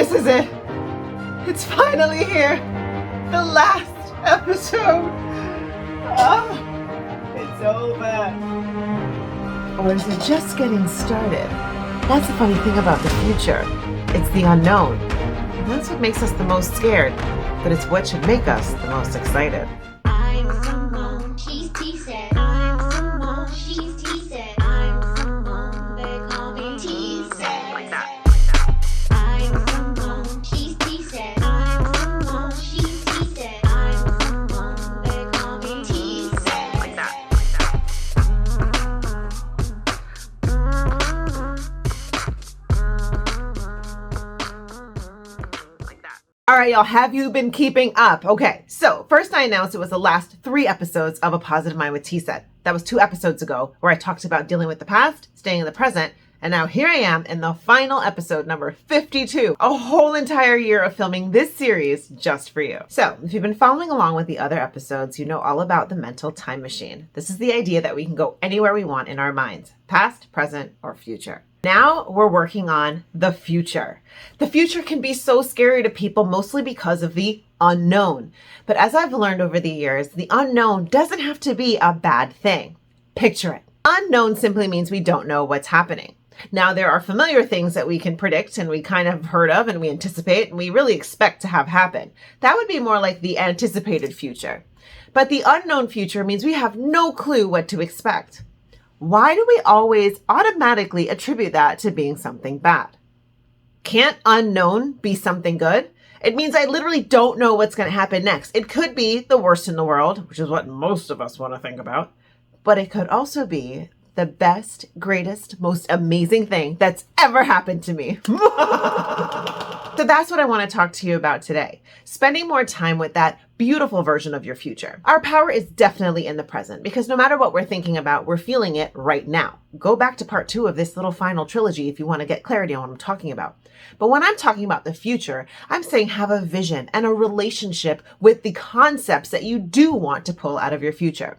This is it. It's finally here. The last episode. It's over. Or is it just getting started? That's the funny thing about the future. It's the unknown. And that's what makes us the most scared, but it's what should make us the most excited. I'm someone, she's TSED. I'm someone, she's TSED. I'm someone, they call me TSED. Like that. I'm someone, she's TSED. I'm someone, she's TSED. I'm someone, they call me TSED. Like that. All right, y'all, have you been keeping up? Okay, so first I announced it was the last 3 episodes of A Positive Mind with TSED. That was 2 episodes ago where I talked about dealing with the past, staying in the present, and now here I am in the final episode, number 52, a whole entire year of filming this series just for you. So if you've been following along with the other episodes, you know all about the mental time machine. This is the idea that we can go anywhere we want in our minds, past, present, or future. Now we're working on the future. The future can be so scary to people, mostly because of the unknown. But as I've learned over the years, the unknown doesn't have to be a bad thing. Picture it. Unknown simply means we don't know what's happening. Now, there are familiar things that we can predict and we kind of heard of and we anticipate and we really expect to have happen. That would be more like the anticipated future. But the unknown future means we have no clue what to expect. Why do we always automatically attribute that to being something bad? Can't unknown be something good? It means I literally don't know what's going to happen next. It could be the worst in the world, which is what most of us want to think about. But it could also be the best, greatest, most amazing thing that's ever happened to me. So that's what I want to talk to you about today. Spending more time with that beautiful version of your future. Our power is definitely in the present because no matter what we're thinking about, we're feeling it right now. Go back to part 2 of this little final trilogy if you want to get clarity on what I'm talking about. But when I'm talking about the future, I'm saying have a vision and a relationship with the concepts that you do want to pull out of your future.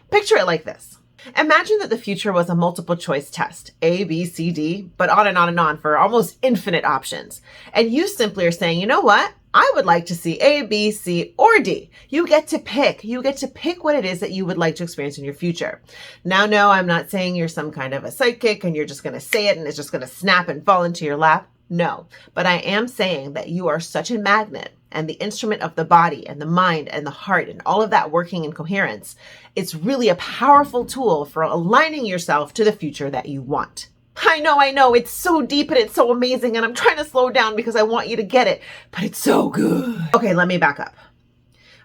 Picture it like this. Imagine that the future was a multiple choice test, A, B, C, D, but on and on and on for almost infinite options. And you simply are saying, you know what? I would like to see A, B, C, or D. You get to pick. You get to pick what it is that you would like to experience in your future. Now, no, I'm not saying you're some kind of a psychic and you're just going to say it and it's just going to snap and fall into your lap. No, but I am saying that you are such a magnet and the instrument of the body and the mind and the heart and all of that working in coherence. It's really a powerful tool for aligning yourself to the future that you want. I know, it's so deep and it's so amazing and I'm trying to slow down because I want you to get it, but it's so good. Okay, let me back up.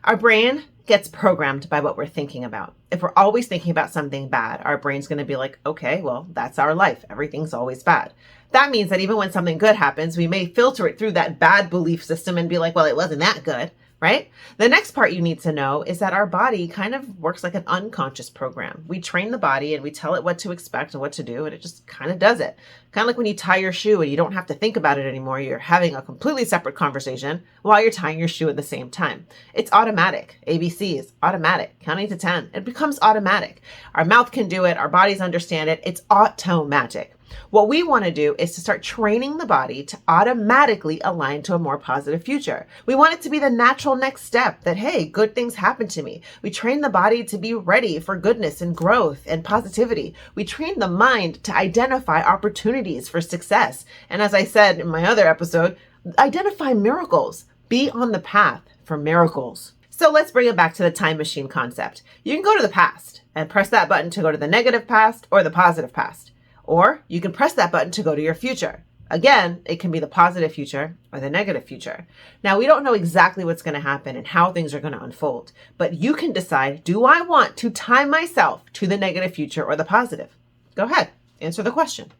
Our brain gets programmed by what we're thinking about. If we're always thinking about something bad, our brain's going to be like, okay, well, that's our life. Everything's always bad. That means that even when something good happens, we may filter it through that bad belief system and be like, well, it wasn't that good, right? The next part you need to know is that our body kind of works like an unconscious program. We train the body and we tell it what to expect and what to do, and it just kind of does it. Kind of like when you tie your shoe and you don't have to think about it anymore. You're having a completely separate conversation while you're tying your shoe at the same time. It's automatic. ABC is automatic. Counting to 10. It becomes automatic. Our mouth can do it. Our bodies understand it. It's automatic. What we want to do is to start training the body to automatically align to a more positive future. We want it to be the natural next step that, hey, good things happen to me. We train the body to be ready for goodness and growth and positivity. We train the mind to identify opportunities for success. And as I said in my other episode, identify miracles. Be on the path for miracles. So let's bring it back to the time machine concept. You can go to the past and press that button to go to the negative past or the positive past. Or you can press that button to go to your future. Again, it can be the positive future or the negative future. Now, we don't know exactly what's going to happen and how things are going to unfold, but you can decide, do I want to tie myself to the negative future or the positive? Go ahead, answer the question.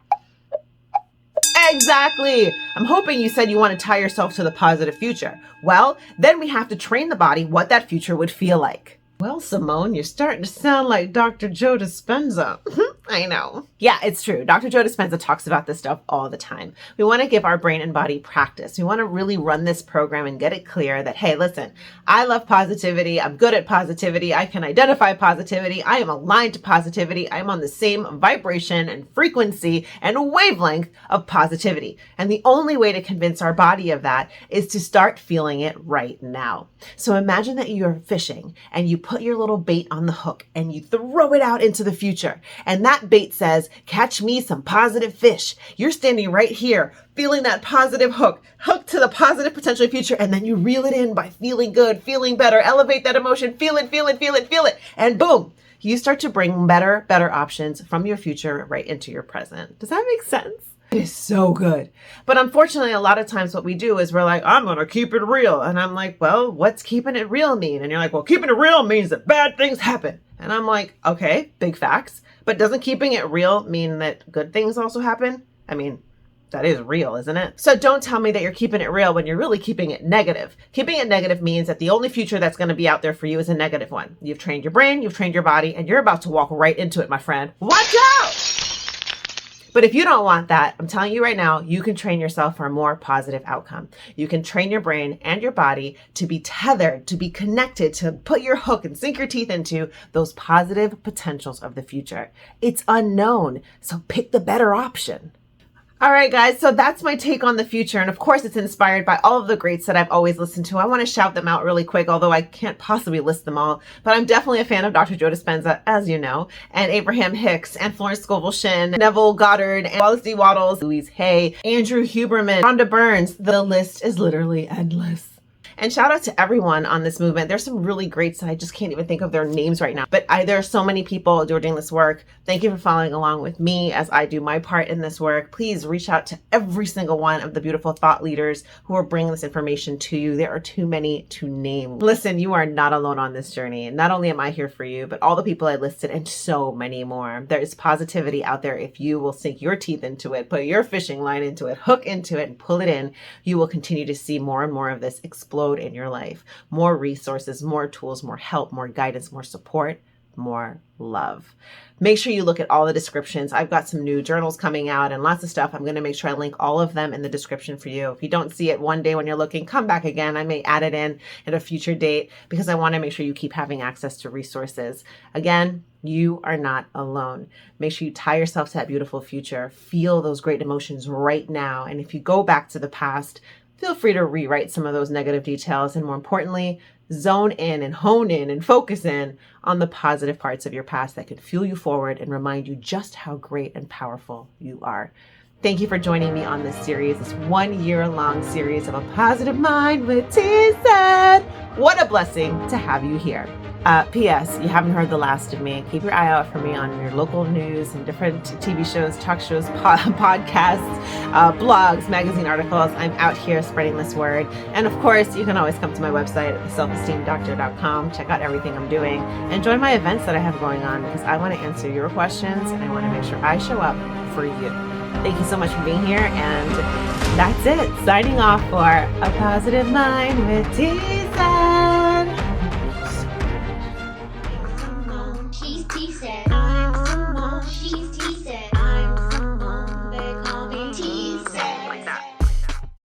Exactly. I'm hoping you said you want to tie yourself to the positive future. Well, then we have to train the body what that future would feel like. Well, Simone, you're starting to sound like Dr. Joe Dispenza. I know. Yeah, it's true. Dr. Joe Dispenza talks about this stuff all the time. We want to give our brain and body practice. We want to really run this program and get it clear that, hey, listen, I love positivity. I'm good at positivity. I can identify positivity. I am aligned to positivity. I'm on the same vibration and frequency and wavelength of positivity. And the only way to convince our body of that is to start feeling it right now. So imagine that you're fishing and you put your little bait on the hook and you throw it out into the future. And that bait says, catch me some positive fish. You're standing right here, feeling that positive hook to the positive potential future. And then you reel it in by feeling good, feeling better, elevate that emotion, feel it, feel it, feel it, feel it. And boom, you start to bring better options from your future right into your present. Does that make sense? It is so good. But unfortunately, a lot of times what we do is we're like, I'm going to keep it real. And I'm like, well, what's keeping it real mean? And you're like, well, keeping it real means that bad things happen. And I'm like, okay, big facts. But doesn't keeping it real mean that good things also happen? I mean, that is real, isn't it? So don't tell me that you're keeping it real when you're really keeping it negative. Keeping it negative means that the only future that's going to be out there for you is a negative one. You've trained your brain, you've trained your body, and you're about to walk right into it, my friend. Watch out! But if you don't want that, I'm telling you right now, you can train yourself for a more positive outcome. You can train your brain and your body to be tethered, to be connected, to put your hook and sink your teeth into those positive potentials of the future. It's unknown, so pick the better option. All right, guys, so that's my take on the future. And of course, it's inspired by all of the greats that I've always listened to. I want to shout them out really quick, although I can't possibly list them all. But I'm definitely a fan of Dr. Joe Dispenza, as you know, and Abraham Hicks, and Florence Scovel Shinn, Neville Goddard, and Wallace D. Wattles, Louise Hay, Andrew Huberman, Rhonda Burns. The list is literally endless. And shout out to everyone on this movement. There's some really greats that I just can't even think of their names right now. But there are so many people who are doing this work. Thank you for following along with me as I do my part in this work. Please reach out to every single one of the beautiful thought leaders who are bringing this information to you. There are too many to name. Listen, you are not alone on this journey. Not only am I here for you, but all the people I listed and so many more. There is positivity out there. If you will sink your teeth into it, put your fishing line into it, hook into it, and pull it in, you will continue to see more and more of this explode in your life. More resources, more tools, more help, more guidance, more support, more love. Make sure you look at all the descriptions. I've got some new journals coming out and lots of stuff. I'm going to make sure I link all of them in the description for you. If you don't see it one day when you're looking, come back again. I may add it in at a future date because I want to make sure you keep having access to resources. Again, you are not alone. Make sure you tie yourself to that beautiful future. Feel those great emotions right now. And if you go back to the past, feel free to rewrite some of those negative details, and more importantly, zone in and hone in and focus in on the positive parts of your past that can fuel you forward and remind you just how great and powerful you are. Thank you for joining me on this series, this 1 year long series of A Positive Mind with TSED. What a blessing to have you here. P.S. You haven't heard the last of me. Keep your eye out for me on your local news and different TV shows, talk shows, podcasts, blogs, magazine articles. I'm out here spreading this word. And of course, you can always come to my website at theselfesteemdoctor.com. Check out everything I'm doing and join my events that I have going on because I want to answer your questions and I want to make sure I show up for you. Thank you so much for being here. And that's it. Signing off for A Positive Mind with TSED. She's TSED. I'm someone. She's TSED.